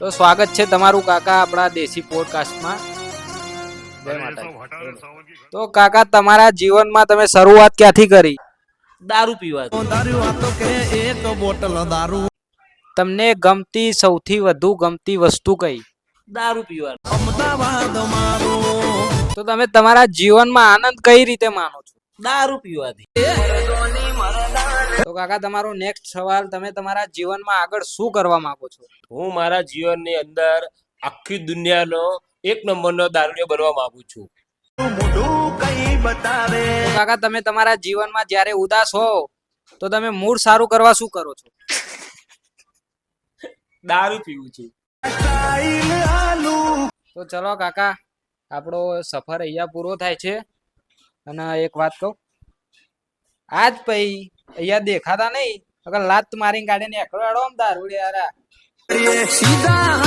તો સ્વાગત છે તમારું કાકા આપણા દેશી પોડકાસ્ટમાં. જય માતાજી. તો કાકા તમારા જીવનમાં તમે શરૂઆત ક્યાંથી કરી? દારૂ પીવાથી. એક બોટલ દારૂ તમને ગમતી સૌથી વધુ ગમતી વસ્તુ કઈ? દારૂ પીવાનું. અમદાવાદ મારું તો તમે તમારા જીવનમાં આનંદ કઈ રીતે માનો છો? દારૂ પીવાથી. તો કાકા તમારો નેક્સ્ટ સવાલ, તમે તમારા જીવનમાં આગળ શું કરવા માંગો છો? હું મારા જીવનની અંદર આખી દુનિયાનો એક નંબરનો દારૂડિયો બનવા માંગુ છું. મોઢું કઈ બતાવે તો કાકા તમે તમારા જીવનમાં જ્યારે ઉદાસ હો તો તમે મૂડ સારું કરવા શું કરો છો? દારૂ પીવું છું. સ્ટાઈલ આલુ તો ચલો કાકા, આપણો સફર અહીંયા પૂરો થાય છે. અને એક વાત કહું, આજ પછી અહીંયા દેખાતા નહીં, અગર લાત મારીને કાઢીને એકડો આમ દારૂડિયા. સીધા